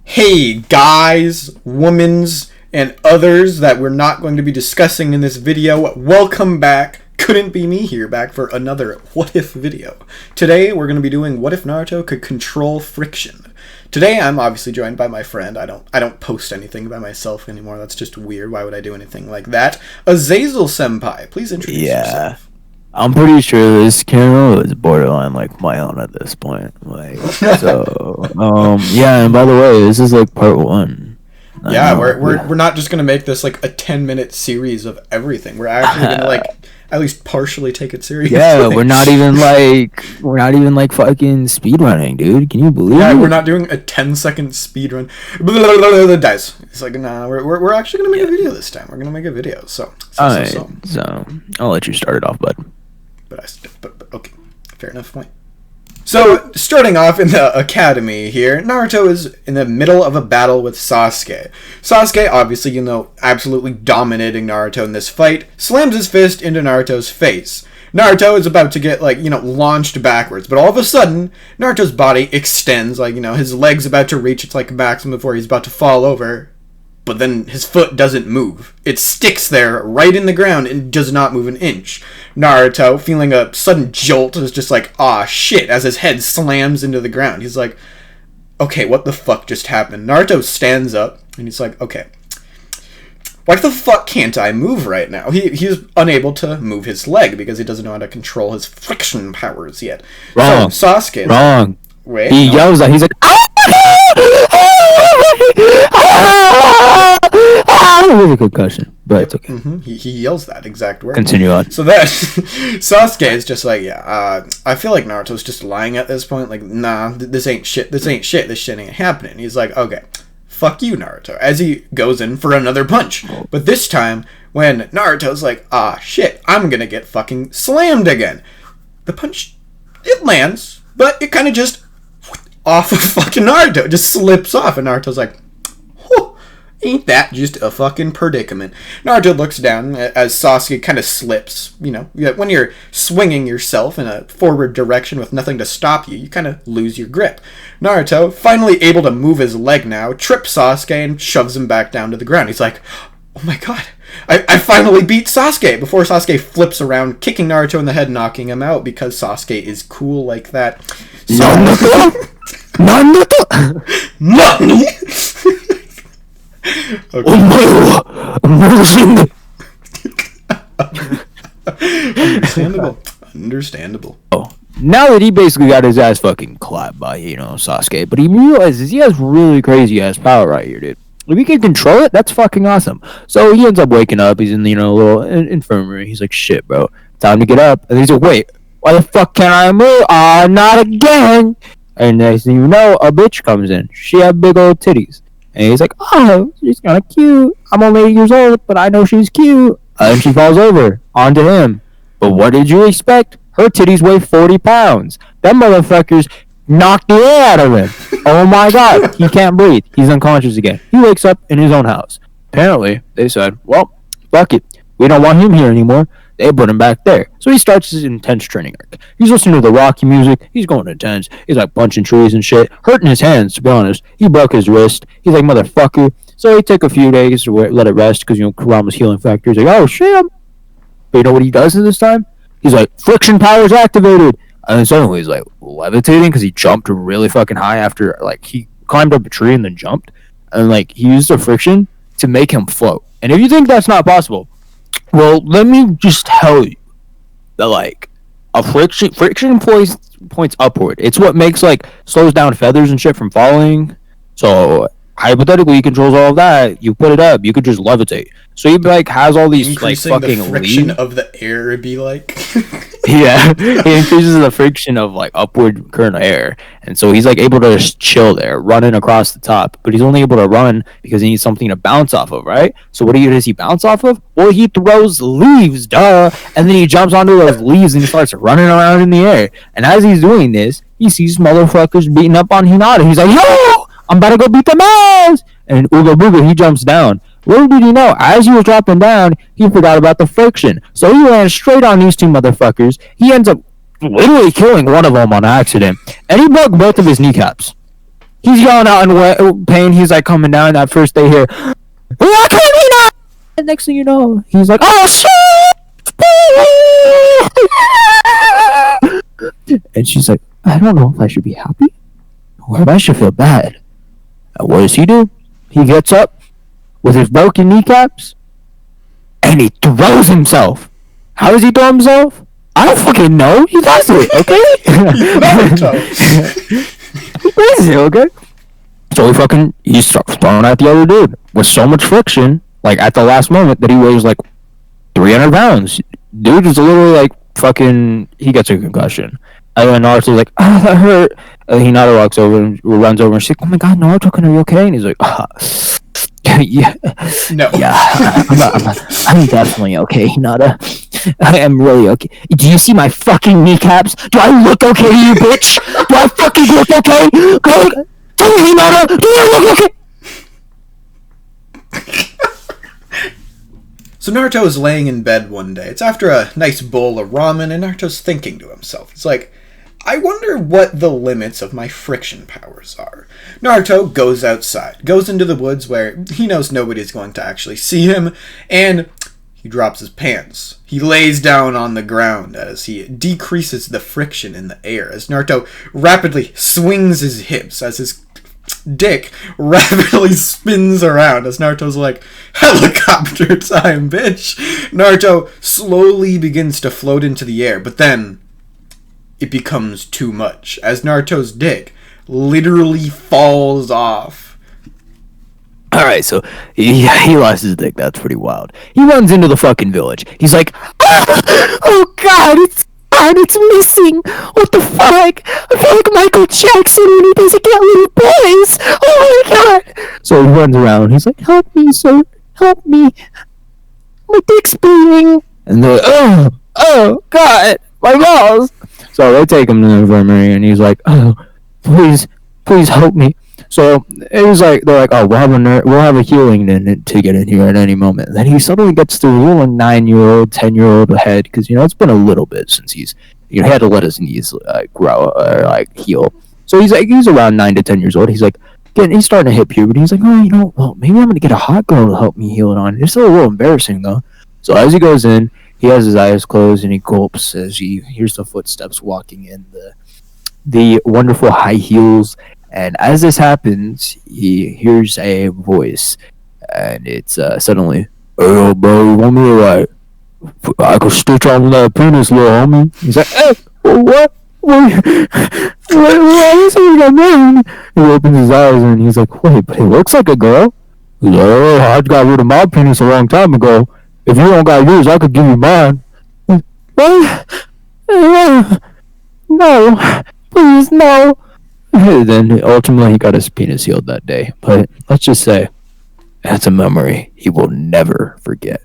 Hey guys, womans, and others that we're not going to be discussing in this video, welcome back. Couldn't be me here, back for another What If video. Today we're going to be doing What If Naruto Could Control Friction. Today I'm obviously joined by my friend. I don't post anything by myself anymore. That's just weird. Why would I do anything like that? Azazel Senpai, please introduce yourself. I'm pretty sure this channel is borderline like my own at this point. And by the way, this is like part one. Yeah, we're not just gonna make this like a 10-minute series of everything. We're actually gonna like at least partially take it seriously. Yeah, we're not even like fucking speedrunning, dude. Can you believe it? Yeah, we're not doing a 10-second speedrun. Dies. It's like, nah, we're actually gonna make a video this time. We're gonna make a video. So I'll let you start it off, bud. But okay, fair enough point. So, starting off in the academy here, Naruto is in the middle of a battle with Sasuke. Sasuke, obviously, absolutely dominating Naruto in this fight, slams his fist into Naruto's face. Naruto is about to get, launched backwards, but all of a sudden, Naruto's body extends, his leg's about to reach its, maximum before he's about to fall over. But then his foot doesn't move. It sticks there, right in the ground, and does not move an inch. Naruto, feeling a sudden jolt, is just like, "Aw, shit," as his head slams into the ground. He's like, okay, what the fuck just happened? Naruto stands up, and he's like, okay, why the fuck can't I move right now? He's unable to move his leg because he doesn't know how to control his friction powers yet. Wrong. So, Sasuke... Wrong. Wait, he yells that. He's like, really concussion, but it's okay. Mm-hmm. He yells that exact word. Continue on. So that Sasuke is just like, I feel like Naruto's just lying at this point. Like, nah, this ain't shit. This shit ain't happening. He's like, okay, fuck you, Naruto. As he goes in for another punch. But this time, when Naruto's like, shit, I'm gonna get fucking slammed again. The punch, it lands, but it kind of just off of fucking Naruto. It just slips off, and Naruto's like, ain't that just a fucking predicament? Naruto looks down as Sasuke kind of slips. When you're swinging yourself in a forward direction with nothing to stop you, you kind of lose your grip. Naruto, finally able to move his leg now, trips Sasuke and shoves him back down to the ground. He's like, oh my god, I finally beat Sasuke! Before Sasuke flips around, kicking Naruto in the head, knocking him out, because Sasuke is cool like that. Nani? Okay. Understandable. Oh, now that he basically got his ass fucking clapped by, Sasuke, but he realizes he has really crazy ass power right here, dude. If he can control it, that's fucking awesome. So he ends up waking up. He's in the, a little infirmary. He's like, shit, bro, time to get up. And he's like, wait, why the fuck can't I move? Not again. And next thing you know, a bitch comes in. She had big old titties. And he's like, oh, she's kind of cute. I'm only 8 years old, but I know she's cute. And she falls over onto him. But what did you expect? Her titties weigh 40 pounds. Them motherfuckers knocked the air out of him. Oh my god. He can't breathe. He's unconscious again. He wakes up in his own house. Apparently, they said, well, fuck it. We don't want him here anymore. They put him back there. So he starts his intense training arc. He's listening to the Rocky music. He's going intense. He's like punching trees and shit. Hurting his hands, to be honest. He broke his wrist. He's like, motherfucker. So he took a few days to let it rest because, Kurama's healing factor. He's like, oh, shit. But you know what he does this time? He's like, friction powers activated. And then suddenly he's like levitating because he jumped really fucking high after, he climbed up a tree and then jumped. And, he used the friction to make him float. And if you think that's not possible, well, let me just tell you that, a friction points upward. It's what makes, slows down feathers and shit from falling. So, hypothetically, he controls all of that. You put it up, you could just levitate. So he, has all these, increasing fucking the friction of the air, it'd be like... Yeah, he increases the friction of, upward current of air. And so he's, able to just chill there, running across the top. But he's only able to run because he needs something to bounce off of, right? So what does he bounce off of? Well, he throws leaves, duh! And then he jumps onto those leaves and he starts running around in the air. And as he's doing this, he sees motherfuckers beating up on Hinata. He's like, yo! I'm about to go beat them ass! And Uga Booga, he jumps down. Little did he know, as he was dropping down, he forgot about the friction. So he ran straight on these two motherfuckers. He ends up literally killing one of them on accident. And he broke both of his kneecaps. He's yelling out in pain. He's like coming down. That first they hear, and next thing you know, he's like, oh shit! And she's like, I don't know if I should be happy or if I should feel bad. And what does he do? He gets up with his broken kneecaps and he throws himself. How does he throw himself? I don't fucking know. He does it, okay? He does it, okay? So he starts throwing at the other dude with so much friction, like at the last moment, that he weighs like 300 pounds. Dude is literally like fucking. He gets a concussion. And then Naruto's like, oh, that hurt. And Hinata walks over and runs over and she's like, oh my god, Naruto, are you okay? And he's like, yeah. No. Yeah, I'm definitely okay, Hinata. I am really okay. Do you see my fucking kneecaps? Do I look okay to you, bitch? Do I fucking look okay? Tell me, Hinata, do I look okay? So Naruto is laying in bed one day. It's after a nice bowl of ramen, and Naruto's thinking to himself. He's like, I wonder what the limits of my friction powers are. Naruto goes outside, goes into the woods where he knows nobody's going to actually see him, and he drops his pants. He lays down on the ground as he decreases the friction in the air, as Naruto rapidly swings his hips, as his dick rapidly spins around, as Naruto's like, helicopter time, bitch! Naruto slowly begins to float into the air, but then it becomes too much, as Naruto's dick literally falls off. Alright, so he lost his dick. That's pretty wild. He runs into the fucking village. He's like, oh god, it's missing. What the fuck? I feel like Michael Jackson when he doesn't get little boys. Oh my god. So he runs around. He's like, help me, sir. Help me. My dick's bleeding. And they're like, oh god, my balls. So they take him to the infirmary, and he's like, oh, please help me. So it was like, they're like, oh, we'll have a healing to get in here at any moment. And then he suddenly gets the little 9-year-old, 10-year-old ahead, because, it's been a little bit since he had to let his knees grow or heal. So he's around 9 to 10 years old. He's like, he's starting to hit puberty. He's like, oh, well, maybe I'm going to get a hot girl to help me heal it on. It's a little embarrassing, though. So as he goes in, he has his eyes closed and he gulps as he hears the footsteps walking in the wonderful high heels. And as this happens, he hears a voice, and it's suddenly, hey, yo, bro, you want me to, like, I could stitch on that penis, little homie? He's like, hey, what? What is it? He opens his eyes, and he's like, wait, but it looks like a girl. He's like, oh, I got rid of my penis a long time ago. If you don't got yours, I could give you mine. What? No, please, no. Then ultimately he got his penis healed that day. But let's just say that's a memory he will never forget.